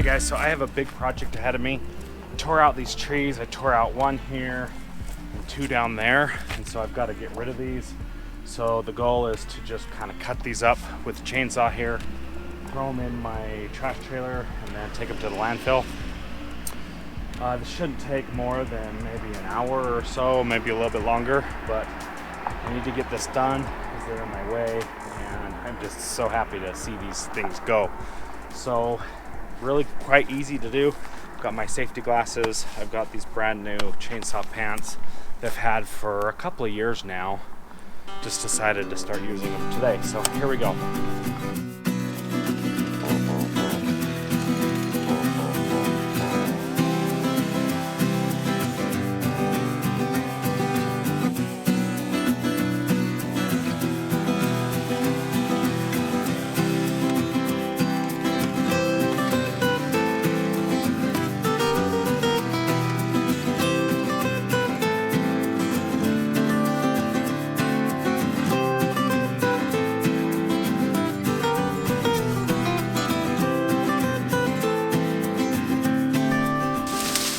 guys, so I have a big project ahead of me. Tore out these trees. I tore out one here and two down there, and so I've got to get rid of these. So the goal is to just kind of cut these up with the chainsaw here, throw them in my trash trailer, and then take them to the landfill. This shouldn't take more than maybe an hour or so, maybe a little bit longer, but I need to get this done because they're in my way, and I'm just so happy to see these things go. So really quite easy to do. I've got my safety glasses. I've got these brand new chainsaw pants that I've had for a couple of years now. Just decided to start using them today. So here we go.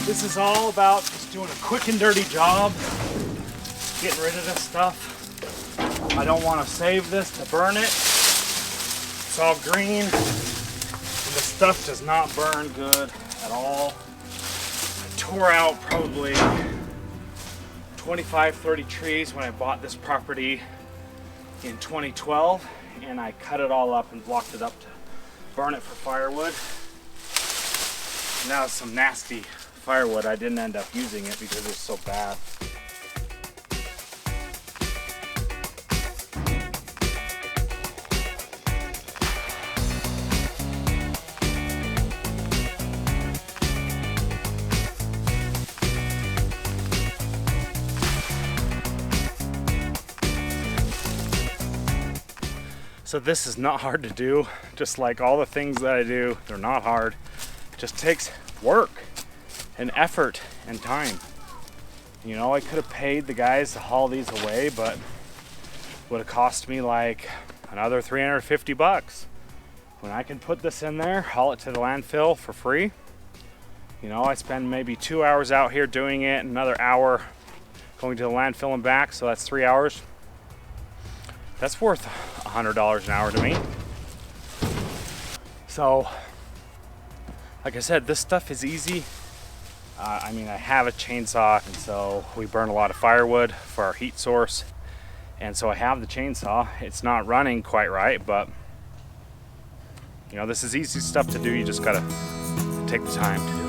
This is all about just doing a quick and dirty job, getting rid of this stuff. I don't want to save this to burn it. It's all green, and the stuff does not burn good at all. I tore out probably 25, 30 trees when I bought this property in 2012, and I cut it all up and blocked it up to burn it for firewood. Now it's some nasty firewood. I didn't end up using it because it's so bad. So this is not hard to do. Just like all the things that I do, they're not hard. It just takes work and effort and time. You know, I could have paid the guys to haul these away, but it would have cost me like another 350 bucks. When I can put this in there, haul it to the landfill for free. You know, I spend maybe 2 hours out here doing it, another hour going to the landfill and back, so that's 3 hours. That's worth $100 an hour to me. So, like I said, this stuff is easy. I mean, I have a chainsaw, and so we burn a lot of firewood for our heat source. And so I have the chainsaw. It's not running quite right, but you know, this is easy stuff to do. You just gotta take the time to do it.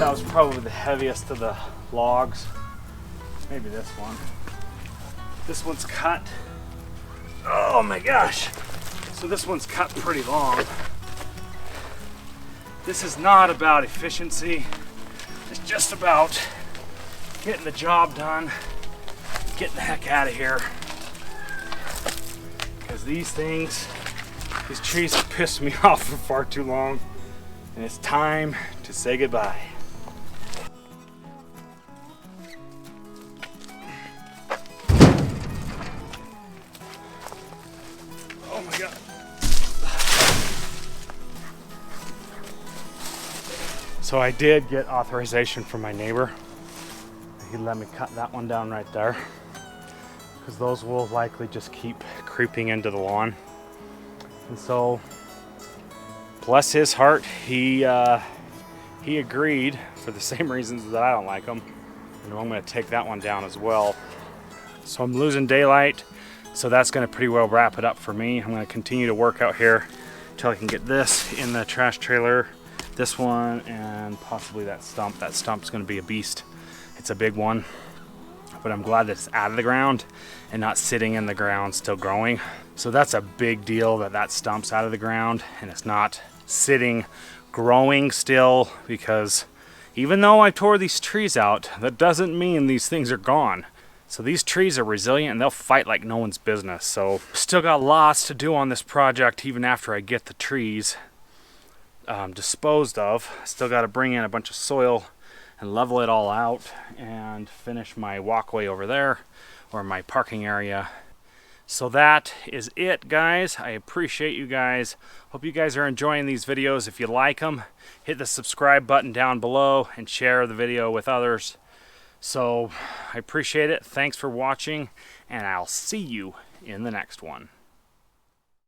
That was probably the heaviest of the logs. Maybe this one. This one's cut. Oh my gosh. So this one's cut pretty long. This is not about efficiency. It's just about getting the job done, getting the heck out of here. Because these trees have pissed me off for far too long. And it's time to say goodbye. Oh my God. So I did get authorization from my neighbor. He let me cut that one down right there, because those will likely just keep creeping into the lawn. And so, bless his heart, he agreed for the same reasons that I don't like them. And I'm going to take that one down as well. So I'm losing daylight. So that's going to pretty well wrap it up for me. I'm going to continue to work out here until I can get this in the trash trailer, this one, and possibly that stump. That stump's going to be a beast. It's a big one, but I'm glad that it's out of the ground and not sitting in the ground still growing. So that's a big deal that that stump's out of the ground and it's not sitting, growing still, because even though I tore these trees out, that doesn't mean these things are gone. So these trees are resilient and they'll fight like no one's business. So still got lots to do on this project even after I get the trees disposed of. Still got to bring in a bunch of soil and level it all out and finish my walkway over there, or my parking area. So that is it, guys. I appreciate you guys. Hope you guys are enjoying these videos. If you like them, hit the subscribe button down below and share the video with others. So I appreciate it. Thanks for watching, and I'll see you in the next one.